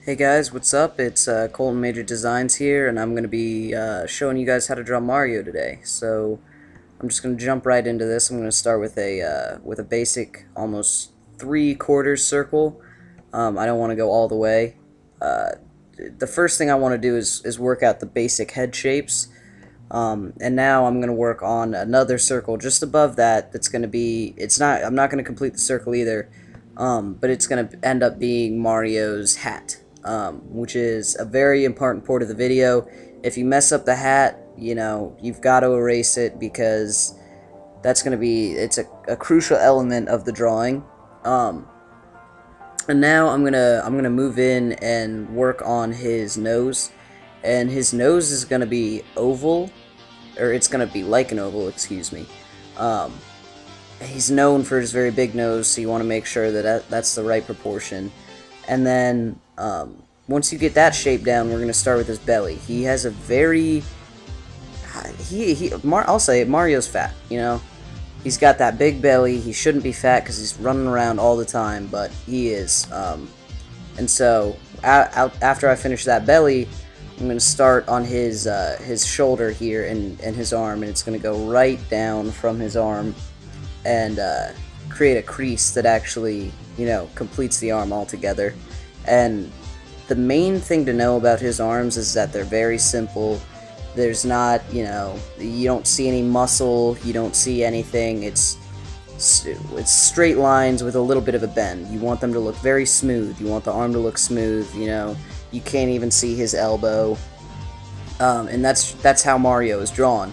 Hey guys, what's up? It's Colton Major Designs here, and I'm going to be showing you guys how to draw Mario today. So I'm just going to jump right into this. I'm going to start with a basic, almost 3/4 circle. I don't want to go all the way. Uh, the first thing I want to do is work out the basic head shapes. And now I'm going to work on another circle just above that. That's going to be, I'm not going to complete the circle either, but it's going to end up being Mario's hat, which is a very important part of the video. If you mess up the hat, you've got to erase it because that's going to be, it's a crucial element of the drawing. And now I'm gonna move in and work on his nose, and his nose is gonna be oval, or it's gonna be like an oval, excuse me. Um, he's known for his very big nose, so you want to make sure that that's the right proportion. And then once you get that shape down, we're gonna start with his belly. He has a very I'll say it, Mario's fat, He's got that big belly. He shouldn't be fat because he's running around all the time, but he is. And so after I finish that belly, I'm going to start on his shoulder here and his arm, and it's going to go right down from his arm and create a crease that actually, completes the arm altogether. And the main thing to know about his arms is that they're very simple. There's not, you don't see any muscle, you don't see anything. It's straight lines with a little bit of a bend. You want them to look very smooth. You want the arm to look smooth, You can't even see his elbow. And that's how Mario is drawn.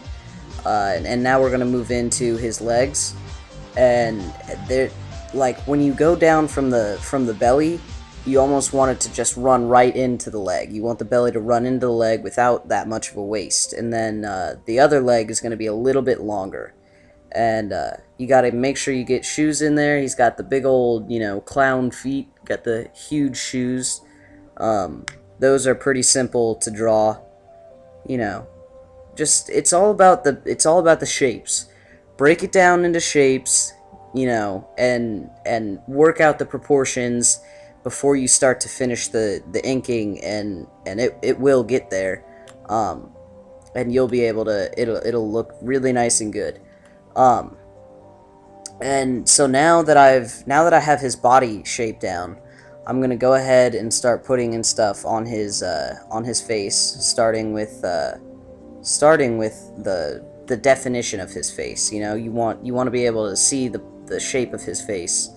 And now we're going to move into his legs. And they're, like, when you go down from the belly, you almost want it to just run right into the leg. You want the belly to run into the leg without that much of a waist. And then the other leg is going to be a little bit longer. And you got to make sure you get shoes in there. He's got the big old, clown feet. Got the huge shoes. Those are pretty simple to draw. Just it's all about the shapes. Break it down into shapes, and work out the proportions before you start to finish the inking, and it will get there, and you'll be able to, it'll look really nice and good. And so now that I have his body shape down, I'm gonna go ahead and start putting in stuff on his face, starting with the definition of his face. You want to be able to see the shape of his face.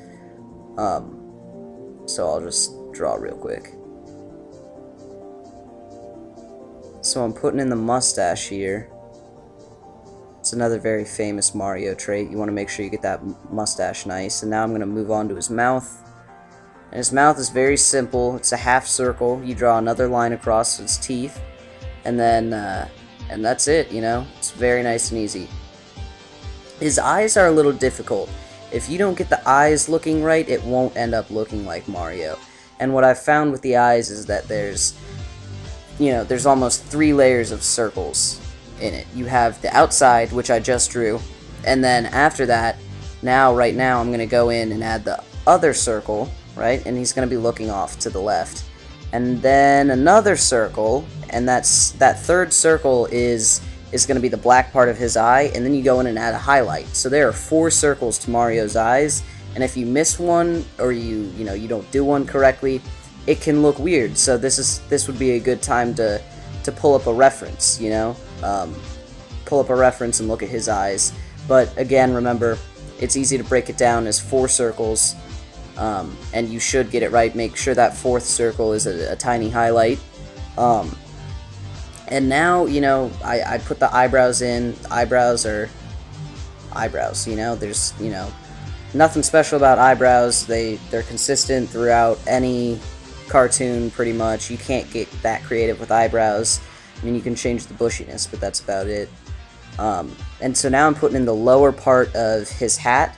So I'll just draw real quick. So I'm putting in the mustache here. It's another very famous Mario trait. You want to make sure you get that mustache nice. And now I'm going to move on to his mouth. And his mouth is very simple. It's a half circle. You draw another line across his teeth. And then, and that's it, It's very nice and easy. His eyes are a little difficult. If you don't get the eyes looking right, it won't end up looking like Mario. And what I've found with the eyes is that there's almost 3 layers of circles in it. You have the outside, which I just drew, and then after that, right now, I'm going to go in and add the other circle, right? And he's going to be looking off to the left. And then another circle, and that third circle is going to be the black part of his eye, and then you go in and add a highlight. So there are 4 circles to Mario's eyes, and if you miss one, or you don't do one correctly, it can look weird. So this would be a good time to pull up a reference, pull up a reference and look at his eyes. But again, remember, it's easy to break it down as 4 circles, and you should get it right. Make sure that 4th circle is a tiny highlight. And now, I put the eyebrows in. Eyebrows are eyebrows, There's, nothing special about eyebrows. They're consistent throughout any cartoon, pretty much. You can't get that creative with eyebrows. I mean, you can change the bushiness, but that's about it. And so now I'm putting in the lower part of his hat.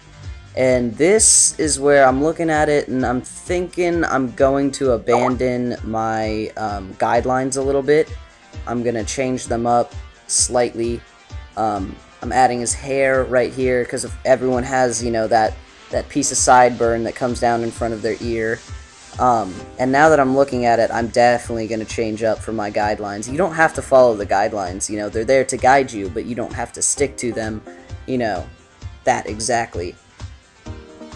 And this is where I'm looking at it, and I'm thinking I'm going to abandon my guidelines a little bit. I'm going to change them up slightly. I'm adding his hair right here because everyone has, that piece of sideburn that comes down in front of their ear. And now that I'm looking at it, I'm definitely going to change up for my guidelines. You don't have to follow the guidelines, you know, they're there to guide you, but you don't have to stick to them, you know, that exactly.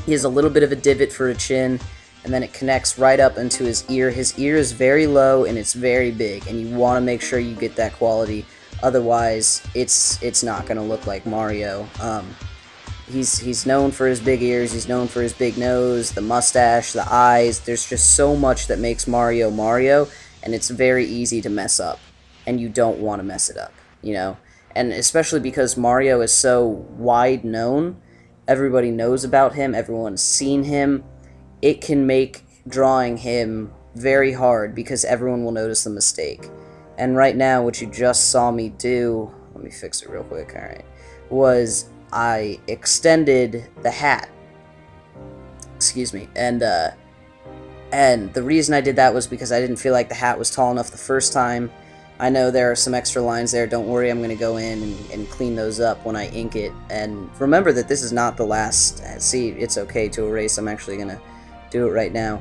He has a little bit of a divot for a chin, and then it connects right up into his ear. His ear is very low and it's very big, and you want to make sure you get that quality. Otherwise, it's not going to look like Mario. He's known for his big ears, he's known for his big nose, the mustache, the eyes. There's just so much that makes Mario Mario, and it's very easy to mess up, and you don't want to mess it up, you know? And especially because Mario is so wide known, everybody knows about him, everyone's seen him, it can make drawing him very hard because everyone will notice the mistake. And right now, what you just saw me do, let me fix it real quick, alright, was I extended the hat, excuse me, and the reason I did that was because I didn't feel like the hat was tall enough the first time. I know there are some extra lines there, don't worry, I'm going to go in and clean those up when I ink it. And remember that this is not the last, see, it's okay to erase, I'm actually going to do it right now.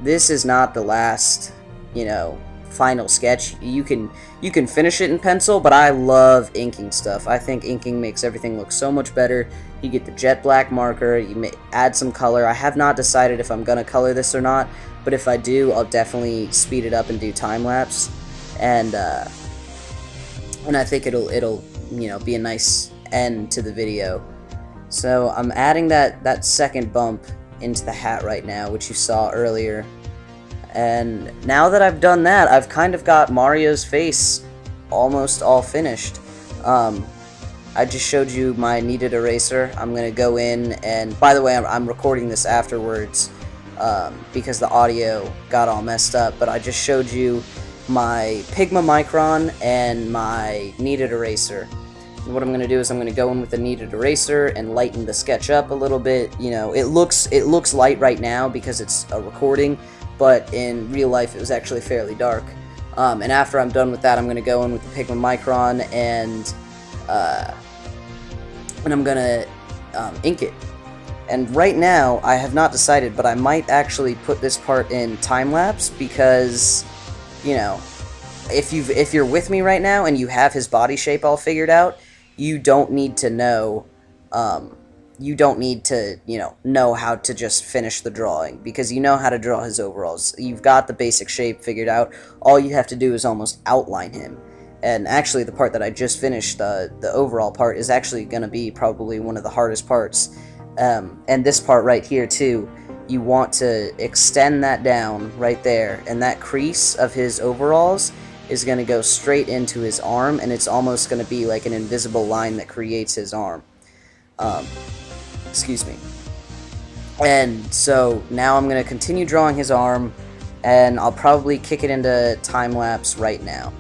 This is not the last, you know, final sketch. You can finish it in pencil, but I love inking stuff. I think inking makes everything look so much better. You get the jet black marker, you may add some color. I have not decided if I'm gonna color this or not, but if I do, I'll definitely speed it up and do time lapse, and I think it'll you know, be a nice end to the video. So I'm adding that second bump into the hat right now, which you saw earlier. And now that I've done that, I've kind of got Mario's face almost all finished. I just showed you my kneaded eraser. I'm going to go in, and by the way, I'm recording this afterwards because the audio got all messed up, but I just showed you my Pigma Micron and my kneaded eraser. And what I'm going to do is I'm going to go in with the kneaded eraser and lighten the sketch up a little bit. You know, it looks light right now because it's a recording, but in real life it was actually fairly dark. And after I'm done with that, I'm going to go in with the Pigma Micron and I'm going to ink it. And right now, I have not decided, but I might actually put this part in time-lapse because, you know, if you're with me right now and you have his body shape all figured out, you don't need to know, you know how to just finish the drawing, because you know how to draw his overalls. You've got the basic shape figured out. All you have to do is almost outline him. And actually, the part that I just finished, the overall part, is actually going to be probably one of the hardest parts. And this part right here, too, you want to extend that down right there, and that crease of his overalls is going to go straight into his arm, and it's almost going to be like an invisible line that creates his arm. Excuse me. And so now I'm going to continue drawing his arm, and I'll probably kick it into time-lapse right now.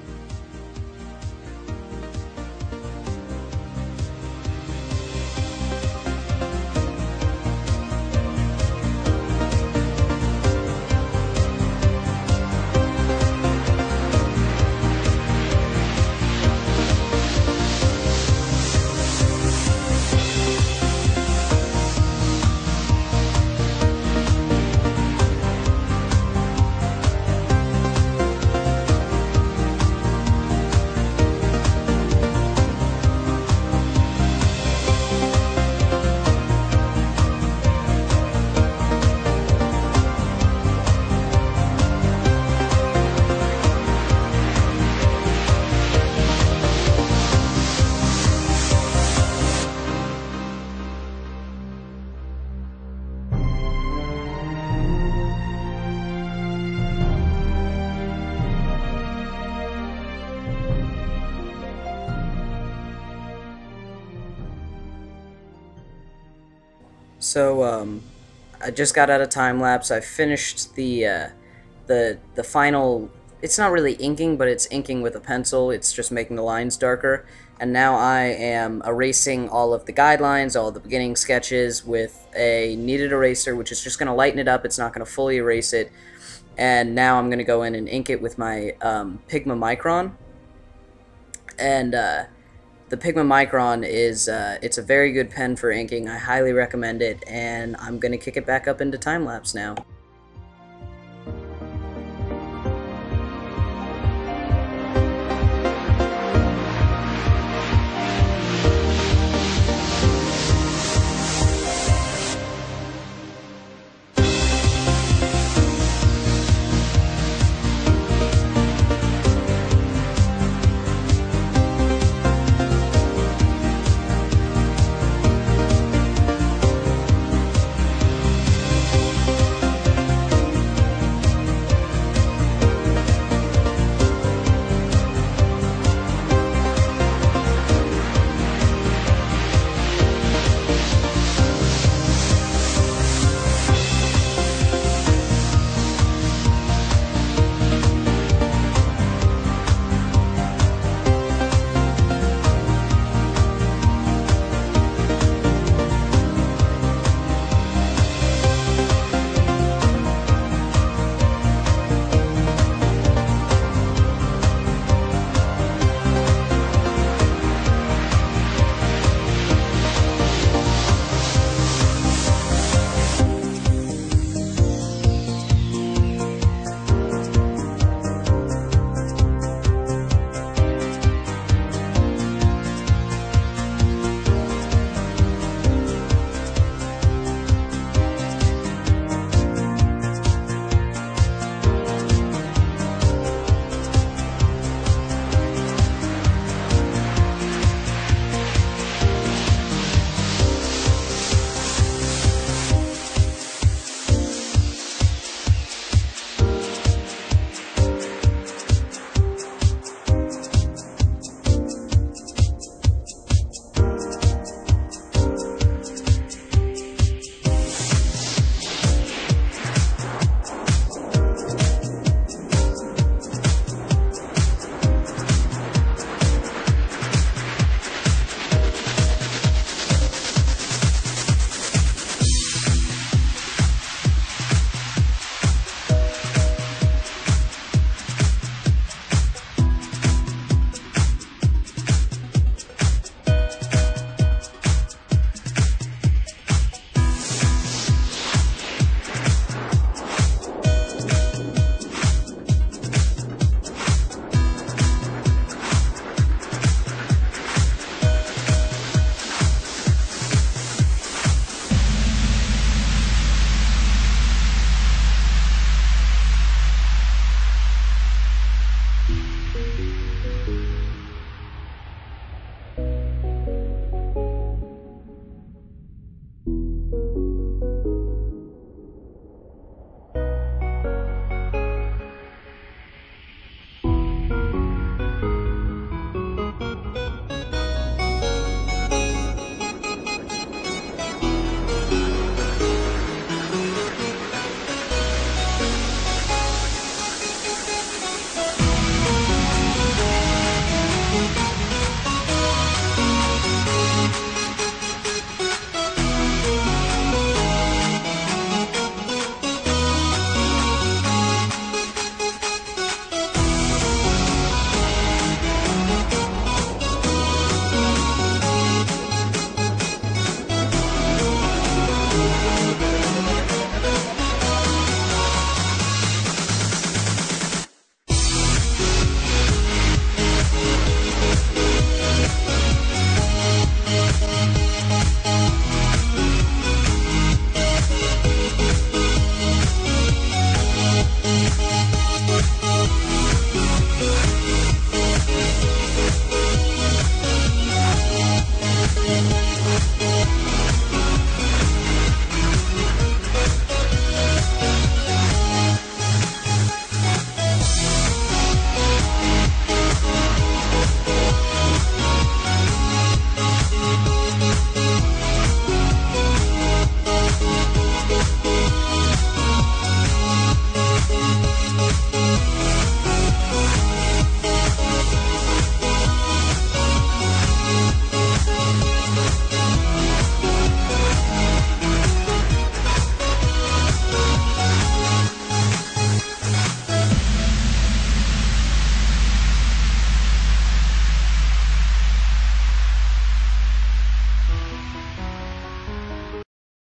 So, I just got out of time-lapse. I finished the final, it's not really inking, but it's inking with a pencil. It's just making the lines darker. And now I am erasing all of the guidelines, all of the beginning sketches with a kneaded eraser, which is just going to lighten it up. It's not going to fully erase it. And now I'm going to go in and ink it with my Pigma Micron. And, the Pigma Micron is, it's a very good pen for inking. I highly recommend it, and I'm going to kick it back up into time-lapse now.